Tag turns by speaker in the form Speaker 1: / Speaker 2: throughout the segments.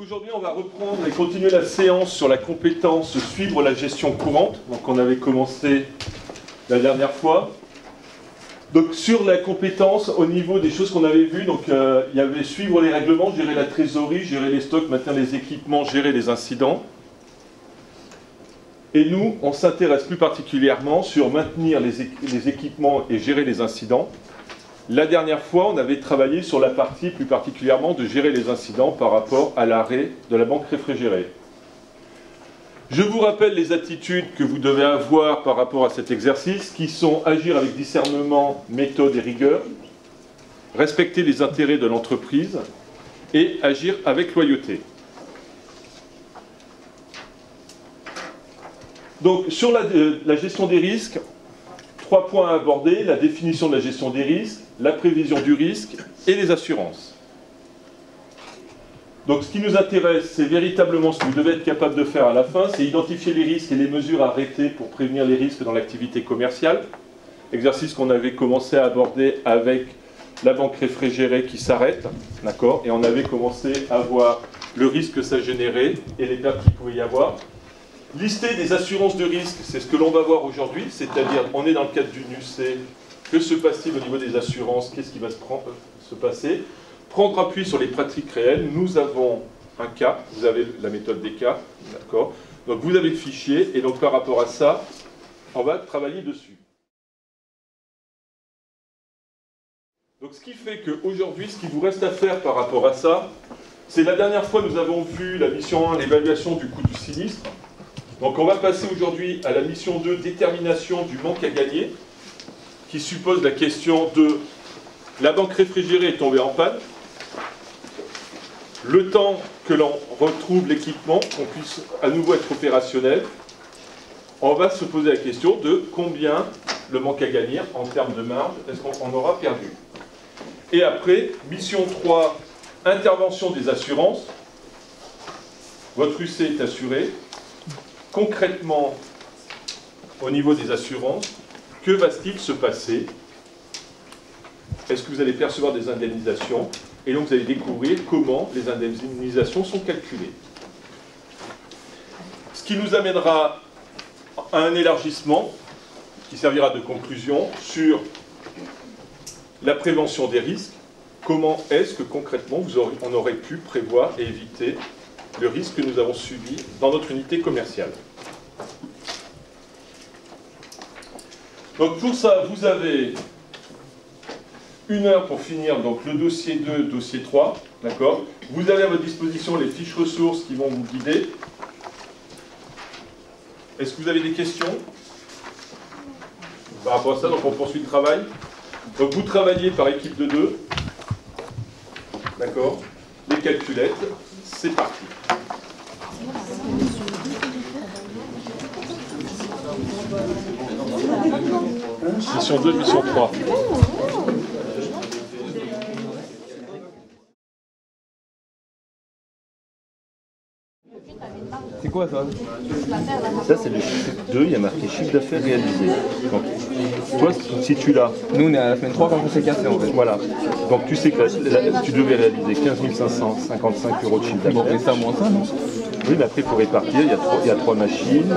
Speaker 1: aujourd'hui, on va reprendre et continuer la séance sur la compétence suivre la gestion courante. Donc, on avait commencé la dernière fois. Donc, sur la compétence, au niveau des choses qu'on avait vues, donc il y avait suivre les règlements, gérer la trésorerie, gérer les stocks, maintenir les équipements, gérer les incidents. Et nous, on s'intéresse plus particulièrement sur maintenir les équipements et gérer les incidents. La dernière fois, on avait travaillé sur la partie plus particulièrement de gérer les incidents par rapport à l'arrêt de la banque réfrigérée. Je vous rappelle les attitudes que vous devez avoir par rapport à cet exercice, qui sont agir avec discernement, méthode et rigueur, respecter les intérêts de l'entreprise et agir avec loyauté. Donc, sur la gestion des risques, 3 points à aborder: la définition de la gestion des risques, la prévision du risque et les assurances. Donc, ce qui nous intéresse, c'est véritablement ce que vous devez être capable de faire à la fin, c'est identifier les risques et les mesures à arrêter pour prévenir les risques dans l'activité commerciale. Exercice qu'on avait commencé à aborder avec la banque réfrigérée qui s'arrête, d'accord, et on avait commencé à voir le risque que ça générait et les pertes qu'il pouvait y avoir. Lister des assurances de risque, c'est ce que l'on va voir aujourd'hui, c'est-à-dire, on est dans le cadre du NUC, que se passe-t-il au niveau des assurances, qu'est-ce qui va se passer? Prendre appui sur les pratiques réelles. Nous avons un cas, vous avez la méthode des cas, d'accord? Donc vous avez le fichier, et donc par rapport à ça, on va travailler dessus. Donc ce qui fait qu'aujourd'hui, ce qui vous reste à faire par rapport à ça, c'est la dernière fois nous avons vu la mission 1, l'évaluation du coût du sinistre. Donc on va passer aujourd'hui à la mission 2, détermination du manque à gagner, qui suppose la question de la banque réfrigérée est tombée en panne, le temps que l'on retrouve l'équipement, qu'on puisse à nouveau être opérationnel. On va se poser la question de combien le manque à gagner en termes de marge, est-ce qu'on aura perdu. Et après, mission 3, intervention des assurances. Votre UC est assuré. Concrètement, au niveau des assurances, que va-t-il se passer? Est-ce que vous allez percevoir des indemnisations? Et donc vous allez découvrir comment les indemnisations sont calculées. Ce qui nous amènera à un élargissement qui servira de conclusion sur la prévention des risques. Comment est-ce que concrètement on aurait pu prévoir et éviter le risque que nous avons subi dans notre unité commerciale. Donc pour ça, vous avez 1 heure pour finir donc, le dossier 2, dossier 3, d'accord. Vous avez à votre disposition les fiches ressources qui vont vous guider. Est-ce que vous avez des questions par rapport à ça? Donc on poursuit le travail. Donc vous travaillez par équipe de 2, d'accord. Les calculettes, c'est parti. Mission 2, mission 3.
Speaker 2: C'est quoi ça? Ça c'est le chiffre 2, il y a marqué chiffre d'affaires réalisé. Donc, toi, si tu l'as. Nous on est à la semaine 3 quand on s'est cassé en fait. Voilà. Donc tu sais que tu devais réaliser 15 555 € de chiffre d'affaires. Bon, et ça moins ça, non? Oui, mais après il faut répartir, il y a 3 machines.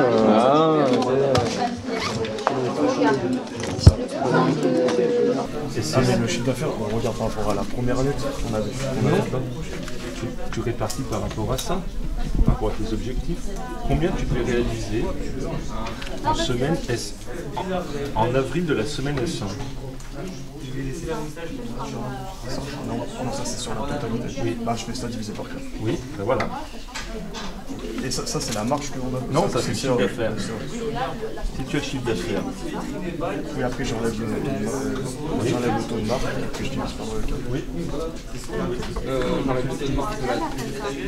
Speaker 3: Et c'est le chiffre d'affaires qu'on regarde par rapport à la première année qu'on avait fait.
Speaker 1: Tu répartis par rapport à ça, par rapport à tes objectifs. Combien tu peux réaliser en semaine en avril de la semaine S1?
Speaker 3: Non, ça c'est sur la totalité. Oui. Là, je fais ça divisé par 4.
Speaker 1: Oui, ben voilà.
Speaker 3: Et ça c'est la marge que l'on a.
Speaker 1: Non, ça c'est le chiffre d'affaires. Si tu as le chiffre d'affaires.
Speaker 3: Oui, après j'enlève le taux de marge et puis je divise par 4.
Speaker 1: Oui.
Speaker 2: Le taux de marge de la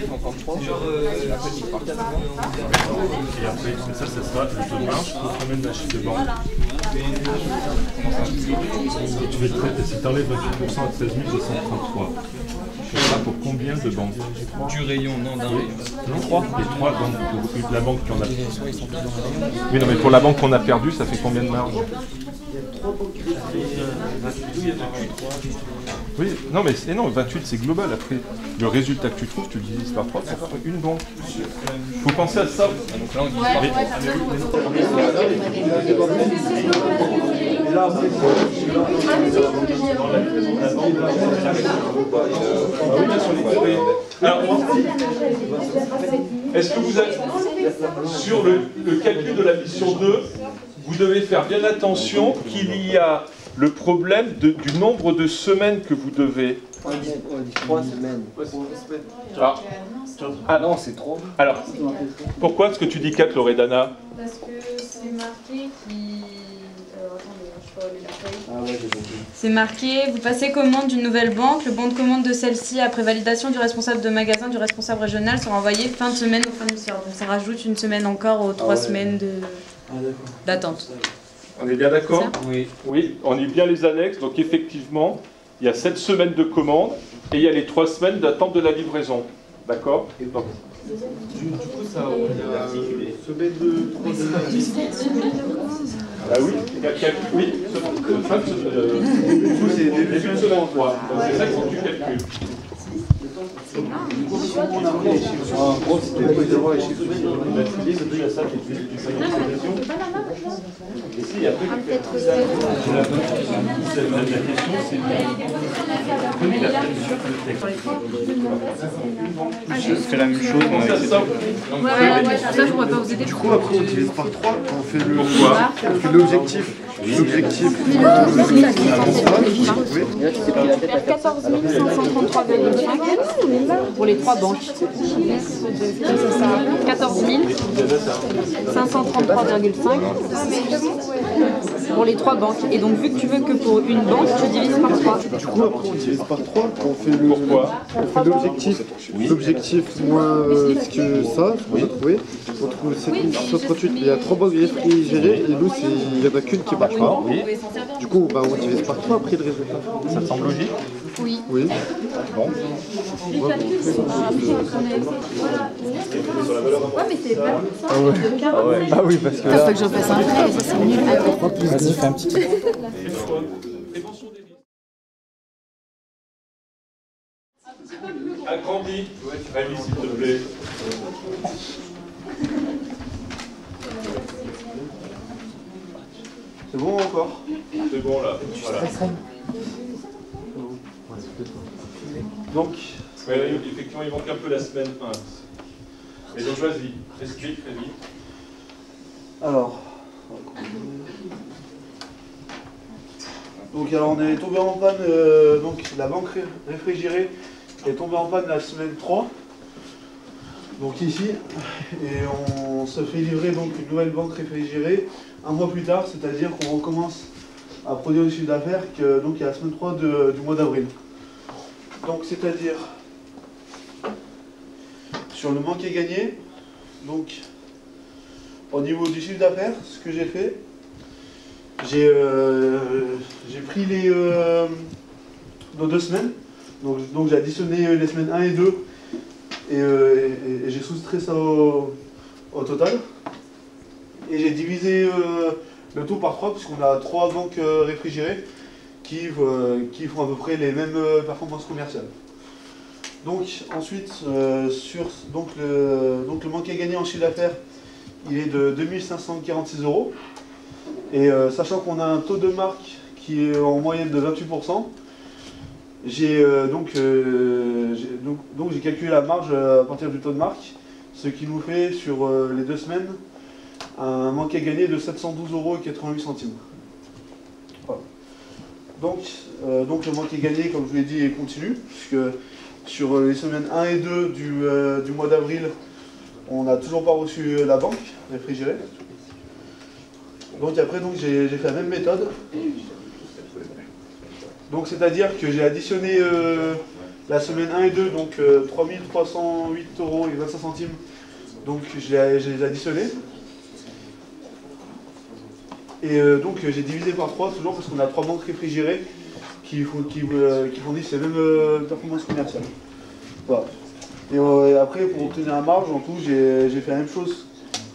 Speaker 2: 33.
Speaker 1: Et après, ça sera le taux de marge pour combien de chiffre de banque. Tu fais le trait, si tu enlèves 28% à 13 233. tu seras pour combien de banques?
Speaker 4: Du rayon, non, d'un rayon.
Speaker 1: Non, 3. Les 3 banques pour la banque qu'on a. Oui, non, mais pour la banque qu'on a perdue, ça fait combien de marge? Oui, non, mais non, 28 c'est global. Après, le résultat que tu trouves, tu le divises par 3 pour faire une banque. Il faut penser à ça. Donc là, on dit alors, est-ce que vous avez, sur le calcul de la mission 2, vous devez faire bien attention qu'il y a le problème du nombre de semaines que vous devez.
Speaker 5: On dit 3 semaines.
Speaker 1: Ah non,
Speaker 5: c'est 3.
Speaker 1: Alors, pourquoi est-ce que tu dis 4, Loredana?
Speaker 6: Parce que c'est marqué qui... attendez, je peux aller la feuille.
Speaker 5: Ah ouais, j'ai compris.
Speaker 6: C'est marqué, vous passez commande d'une nouvelle banque, le bon de commande de celle-ci, après validation du responsable de magasin, du responsable régional, sera envoyé fin de semaine au fournisseur. Donc ça rajoute une semaine encore aux 3 semaines d'attente.
Speaker 1: On est bien d'accord?
Speaker 4: Oui.
Speaker 1: Oui, on est bien les annexes, donc effectivement, il y a 7 semaines de commande et il y a les 3 semaines d'attente de la livraison. D'accord?
Speaker 2: Du coup, ça, on a semaine de 3 semaines.
Speaker 1: Ah oui, oui, fin de semaine. Du coup, c'est début de semaine 3. Donc c'est ça qu'il faut que tu calcules.
Speaker 5: En gros, c'était pas d'avoir les chiffres.
Speaker 1: Il y a ça qui est du synchronisation. Et si, après, la question, c'est prenez la sur le texte.
Speaker 2: Je fais la même chose.
Speaker 6: Ça, je pourrais pas vous aider.
Speaker 5: Du coup, après, on divise par 3 quand on fait le.
Speaker 1: Pourquoi?
Speaker 5: On fait l'objectif. L'objectif.
Speaker 6: 14 533,5 pour les 3 banques. C'est ça. 14 533,5 pour les 3 banques. Et donc, vu que tu veux que pour une banque, tu divises par 3.
Speaker 5: Du coup, après, on divise par 3 quand on fait le.
Speaker 1: Pourquoi?
Speaker 5: On fait l'objectif. L'objectif moins ce que ça, ce qu'on a trouvé. On trouve 7638. Il y a 3 banques réfrigérées et nous, il n'y en a qu'une qui marche pas.
Speaker 1: Oui.
Speaker 5: Du coup, bah, on divise par 3 après le résultat.
Speaker 1: Ça te semble logique?
Speaker 6: Oui.
Speaker 5: Oui.
Speaker 1: Bon.
Speaker 6: Ouais, mais c'est pas
Speaker 5: Ah oui, parce que
Speaker 6: faut
Speaker 5: là.
Speaker 6: que j'en fasse un vrai, ça c'est nul.
Speaker 5: Vas-y, fais un petit.
Speaker 1: Agrandis, Rémi, s'il te plaît.
Speaker 5: C'est bon encore?
Speaker 1: C'est bon là. Voilà.
Speaker 5: Donc,
Speaker 1: Ouais, effectivement, il manque un peu la semaine 1. Mais donc vas-y, explique très vite.
Speaker 5: alors. Donc on est tombé en panne, donc la banque réfrigérée est tombée en panne la semaine 3. Donc ici, et on se fait livrer donc une nouvelle banque réfrigérée un mois plus tard, c'est-à-dire qu'on recommence à produire du chiffre d'affaires donc il y a la semaine 3 du mois d'avril. Donc c'est-à-dire sur le manque et gagné, donc au niveau du chiffre d'affaires, ce que j'ai fait, j'ai pris nos 2 semaines, donc j'ai additionné les semaines 1 et 2 et j'ai soustrait ça au total. Et j'ai divisé le tout par 3 puisqu'on a 3 banques réfrigérées qui font à peu près les mêmes performances commerciales. Donc ensuite, donc le manque à gagner en chiffre d'affaires, il est de 2546 €. Et sachant qu'on a un taux de marque qui est en moyenne de 28%, j'ai calculé la marge à partir du taux de marque, ce qui nous fait sur les 2 semaines un manque à gagner de 712,88 €. Voilà. Donc le manque à gagner, comme je vous l'ai dit, est continu, puisque sur les semaines 1 et 2 du mois d'avril, on n'a toujours pas reçu la banque réfrigérée. Donc après j'ai fait la même méthode. Donc c'est-à-dire que j'ai additionné la semaine 1 et 2, donc 3308,25 €. Donc je les ai additionnés. Et donc j'ai divisé par 3 toujours parce qu'on a 3 banques réfrigérées qui fournissent les mêmes performances commerciales. Voilà. Et après, pour obtenir la marge, en tout, j'ai fait la même chose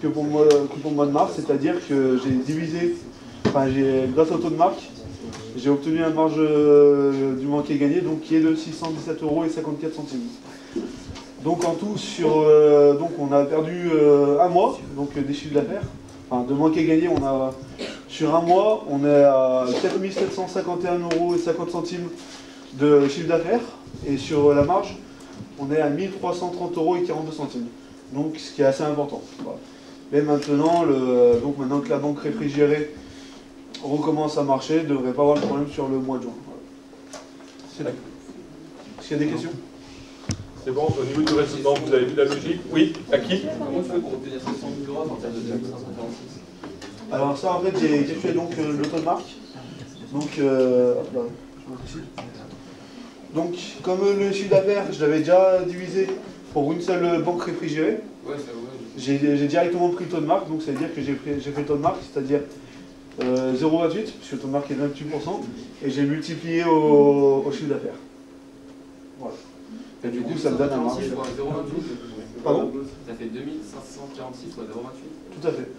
Speaker 5: que pour le mois de mars, c'est-à-dire que j'ai divisé, grâce au taux de marque, j'ai obtenu la marge du manqué gagné, donc qui est de 617,54 €. Donc en tout, donc on a perdu un mois, donc des chiffres d'affaires. Enfin, de manqué gagné, sur un mois, on est à 4 751,50 € de chiffre d'affaires, et sur la marge, on est à 1 330,42 €. Donc ce qui est assez important. Voilà. Mais maintenant, maintenant que la banque réfrigérée recommence à marcher, ne devrait pas avoir de problème sur le mois de juin. Voilà. Est-ce qu'il y a des questions?
Speaker 1: C'est bon, au niveau du raisonnement, vous avez vu la logique? Oui, à qui?
Speaker 7: Comment tu fais pour obtenir 700 000 € à partir de 2546?
Speaker 5: Alors ça, en fait, j'ai calculé donc le taux de marque. Donc, hop là, je ici. Donc, comme le chiffre d'affaires, je l'avais déjà divisé pour une seule banque réfrigérée,
Speaker 7: Ouais,
Speaker 5: j'ai directement pris le taux de marque, donc ça veut dire que j'ai fait le taux de marque, c'est-à-dire 0,28, puisque le taux de marque est de 28%, et j'ai multiplié au chiffre d'affaires. Voilà. Et du coup, ça me donne un marge.
Speaker 7: 0,28.
Speaker 5: Pardon?
Speaker 7: Ça fait 2546 fois 0,28.
Speaker 5: Tout à fait.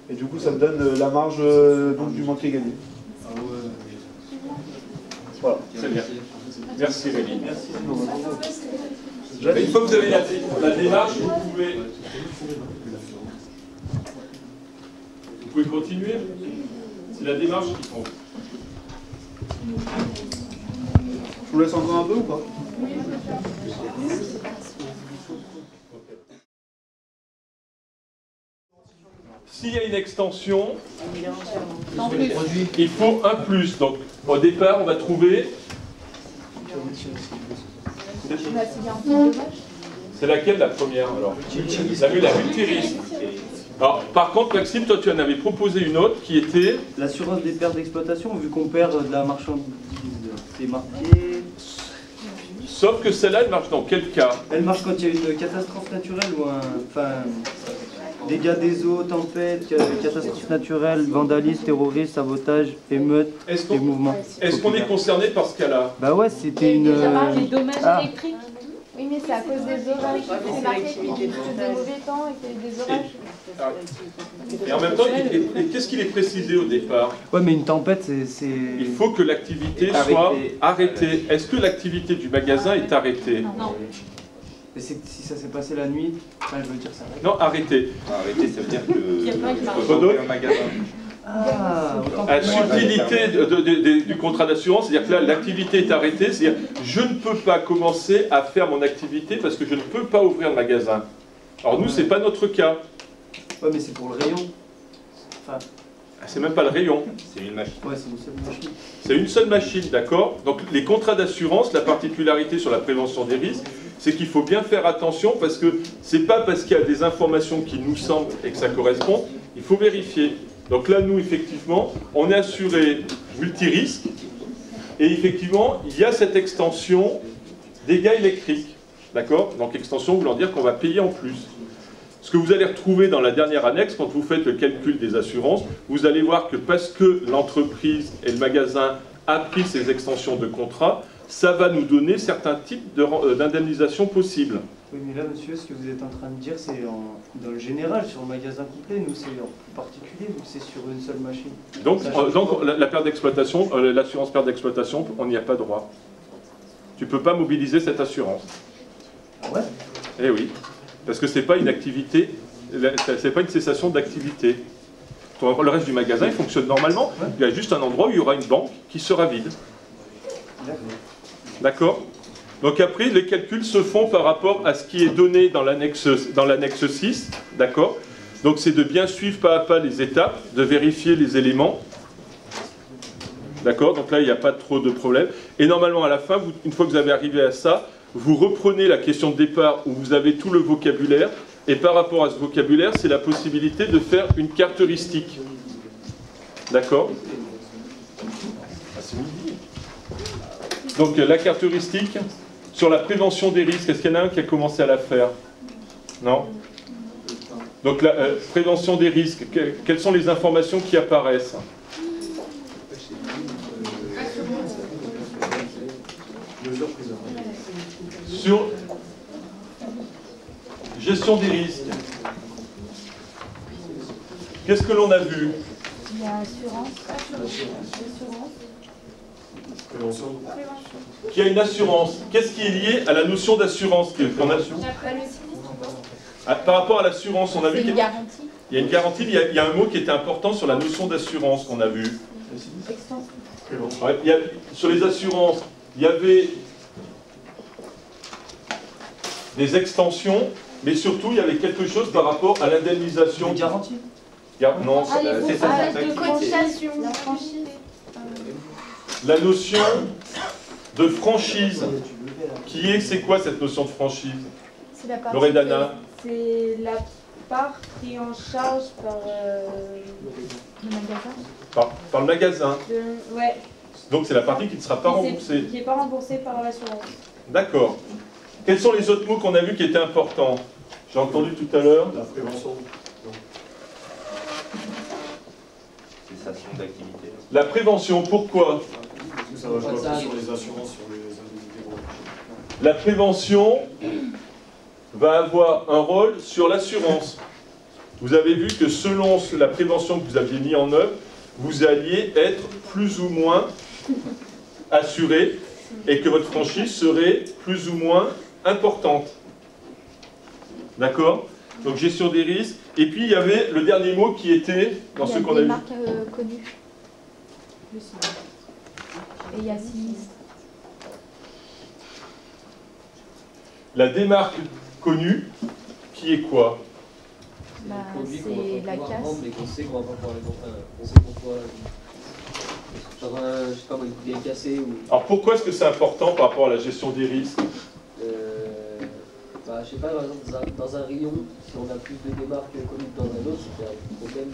Speaker 5: Et du coup, ça me donne la marge donc, du manqué gagné.
Speaker 7: Ah ouais.
Speaker 5: Voilà.
Speaker 1: C'est bien. Merci Rémi.
Speaker 5: Merci.
Speaker 1: Une fois que vous avez la démarche, vous pouvez continuer. C'est la démarche qu'il faut.
Speaker 5: Je vous laisse encore un peu ou pas?
Speaker 1: S'il y a une extension, il faut un plus. Donc au départ, on va trouver. C'est laquelle la première alors? La multirisque. Alors, par contre, Maxime, toi tu en avais proposé une autre qui était.
Speaker 8: L'assurance des pertes d'exploitation, vu qu'on perd de la marchandise, c'est marqué.
Speaker 1: Sauf que celle-là, elle marche dans quel cas?
Speaker 8: Elle marche quand il y a une catastrophe naturelle ou dégâts des eaux, tempêtes, catastrophes naturelles, vandalisme, terrorisme, sabotage, émeute et mouvement.
Speaker 1: Est-ce qu'on est concerné par ce cas-là?
Speaker 8: Bah ouais, c'était une.
Speaker 9: Les dommages électriques. Oui, mais c'est à cause des orages. C'est marqué qu'il y a des mauvais temps et qu'il y a des orages.
Speaker 1: Et en même temps, qu'est-ce qu'il est précisé au départ?
Speaker 8: Ouais, mais une tempête, c'est.
Speaker 1: Il faut que l'activité soit arrêtée. Est-ce que l'activité du magasin est arrêtée?
Speaker 9: Non.
Speaker 8: Mais si ça s'est passé la nuit, je veux dire ça.
Speaker 1: Non, arrêtée.
Speaker 2: Arrêtez, ça veut dire
Speaker 9: Il y a plein qui marchent.
Speaker 2: que un magasin.
Speaker 1: La subtilité du contrat d'assurance, c'est-à-dire que là, l'activité est arrêtée, c'est-à-dire je ne peux pas commencer à faire mon activité parce que je ne peux pas ouvrir le magasin. Alors nous, c'est pas notre cas.
Speaker 8: Ouais, mais c'est pour le rayon. Enfin,
Speaker 1: C'est même pas le rayon.
Speaker 2: C'est une machine.
Speaker 8: ouais, c'est une seule machine.
Speaker 1: C'est une seule machine, d'accord? Donc les contrats d'assurance, la particularité sur la prévention des risques, c'est qu'il faut bien faire attention parce que c'est pas parce qu'il y a des informations qui nous semblent et que ça correspond, il faut vérifier. Donc là, nous, effectivement, on est assuré multirisque et effectivement, il y a cette extension dégâts électriques, d'accord? Donc extension voulant dire qu'on va payer en plus. Ce que vous allez retrouver dans la dernière annexe, quand vous faites le calcul des assurances, vous allez voir que parce que l'entreprise et le magasin a pris ces extensions de contrat, ça va nous donner certains types d'indemnisation possibles.
Speaker 8: Oui, mais là, monsieur, ce que vous êtes en train de dire, c'est dans le général, sur le magasin complet. Nous, c'est en plus particulier, vu que c'est sur une seule machine.
Speaker 1: Donc la perte d'exploitation, l'assurance perte d'exploitation, on n'y a pas droit. Tu ne peux pas mobiliser cette assurance.
Speaker 8: Ah ouais?
Speaker 1: Eh oui, parce que ce n'est pas une activité, c'est pas une cessation d'activité. Le reste du magasin, il fonctionne normalement. Il y a juste un endroit où il y aura une banque qui sera vide. D'accord? Donc après, les calculs se font par rapport à ce qui est donné dans l'annexe 6. D'accord? Donc c'est de bien suivre pas à pas les étapes, de vérifier les éléments. D'accord? Donc là, il n'y a pas trop de problème. Et normalement, à la fin, une fois que vous avez arrivé à ça, vous reprenez la question de départ où vous avez tout le vocabulaire. Et par rapport à ce vocabulaire, c'est la possibilité de faire une carte heuristique. D'accord? Donc la carte heuristique, sur la prévention des risques, est-ce qu'il y en a un qui a commencé à la faire? Non? Donc la prévention des risques, quelles sont les informations qui apparaissent?
Speaker 5: Mesures prises après.
Speaker 1: Sur gestion des risques, qu'est-ce que l'on a vu?
Speaker 9: Il y a assurance.
Speaker 5: Prévention.
Speaker 1: Qu'il y a une assurance. Qu'est-ce qui est lié à la notion d'assurance qu'on a? Par rapport à l'assurance, on a vu qu'il y a une garantie, il y a un mot qui était important sur la notion d'assurance qu'on a vu. Ouais, sur les assurances, il y avait des extensions, mais surtout il y avait quelque chose par rapport à l'indemnisation.
Speaker 8: Une garantie?
Speaker 1: Non,
Speaker 9: c'est ça. De cotisation. La franchise.
Speaker 1: La notion de franchise. C'est quoi cette notion de franchise?
Speaker 9: C'est la partie.
Speaker 1: Loredana.
Speaker 10: C'est la part prise en charge par
Speaker 9: Le magasin.
Speaker 1: Par le magasin.
Speaker 10: Ouais.
Speaker 1: Donc c'est la partie qui ne sera pas remboursée.
Speaker 10: Qui n'est pas remboursée par l'assurance.
Speaker 1: D'accord. Quels sont les autres mots qu'on a vus qui étaient importants? J'ai entendu tout à l'heure.
Speaker 5: La prévention.
Speaker 2: Cessation d'activité.
Speaker 1: La prévention, pourquoi?
Speaker 5: Parce que ça va jouer après sur les assurances, sur les indemnités.
Speaker 1: La prévention va avoir un rôle sur l'assurance. Vous avez vu que selon la prévention que vous aviez mis en œuvre, vous alliez être plus ou moins assuré et que votre franchise serait plus ou moins importante. D'accord? Donc gestion des risques. Et puis il y avait le dernier mot qui était dans ce qu'on a vu.
Speaker 9: Il y a des marques connues. Et il y a sinistre.
Speaker 1: La démarque connue, qui est quoi?
Speaker 9: Bah, c'est la casse.
Speaker 7: Mais qu'on sait qu'on va pas pouvoir les comprendre. On sait pourquoi. Je sais pas, il est cassé ou.
Speaker 1: Alors pourquoi est-ce que c'est important par rapport à la gestion des risques?
Speaker 7: Je sais pas, par exemple, dans un rayon, si on a plus de démarques connues que dans un autre, c'est un problème.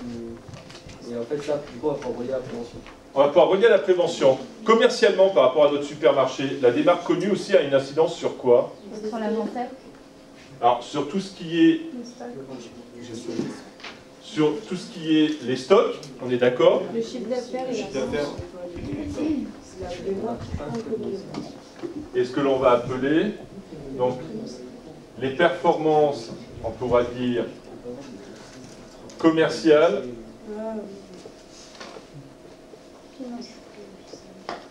Speaker 7: Et en fait, ça, du coup, on va pouvoir relier à la prévention.
Speaker 1: On va pouvoir relier à la prévention. Commercialement, par rapport à notre supermarché, la démarque connue aussi a une incidence sur quoi?
Speaker 9: Sur l'inventaire.
Speaker 1: Alors, sur tout ce qui est... Sur tout ce qui est les stocks, on est d'accord?
Speaker 10: Le chiffre d'affaires
Speaker 1: Et ce que l'on va appeler, donc, les performances, on pourra dire, commerciales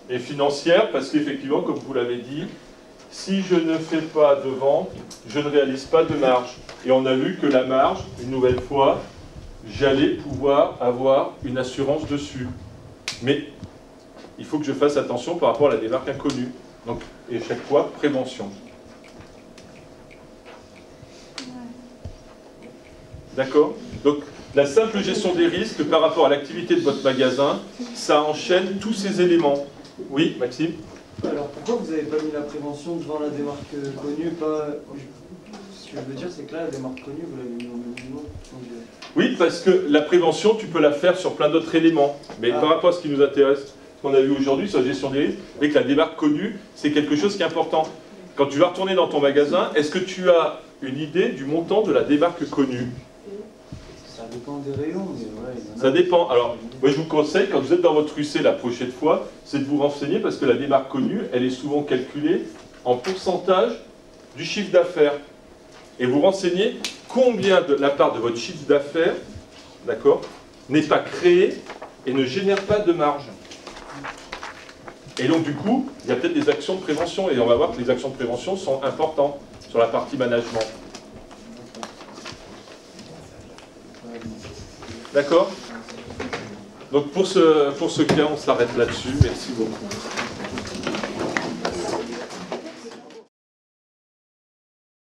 Speaker 1: et financières, parce qu'effectivement, comme vous l'avez dit, si je ne fais pas de vente, je ne réalise pas de marge. Et on a vu que la marge, une nouvelle fois, j'allais pouvoir avoir une assurance dessus. Mais il faut que je fasse attention par rapport à la démarque inconnue. Donc, et chaque fois, prévention. D'accord? Donc, la simple gestion des risques par rapport à l'activité de votre magasin, ça enchaîne tous ces éléments. Oui, Maxime?
Speaker 8: Alors pourquoi vous n'avez pas mis la prévention devant la démarque connue? Ce que je veux dire, c'est que là, la démarque connue, vous l'avez mis au même moment.
Speaker 1: Oui, parce que la prévention, tu peux la faire sur plein d'autres éléments. Mais par rapport à ce qui nous intéresse, ce qu'on a vu aujourd'hui sur la gestion des risques, c'est que la démarque connue, c'est quelque chose qui est important. Quand tu vas retourner dans ton magasin, est-ce que tu as une idée du montant de la démarque connue?
Speaker 8: Ça dépend des rayons, mais ouais.
Speaker 1: Ça dépend. Alors, moi je vous conseille, quand vous êtes dans votre UC la prochaine fois, c'est de vous renseigner parce que la démarque connue, elle est souvent calculée en pourcentage du chiffre d'affaires. Et vous renseignez combien de la part de votre chiffre d'affaires, d'accord, n'est pas créée et ne génère pas de marge. Et donc du coup, il y a peut-être des actions de prévention et on va voir que les actions de prévention sont importantes sur la partie management. D'accord? Donc pour ce cas, on s'arrête là-dessus. Merci beaucoup.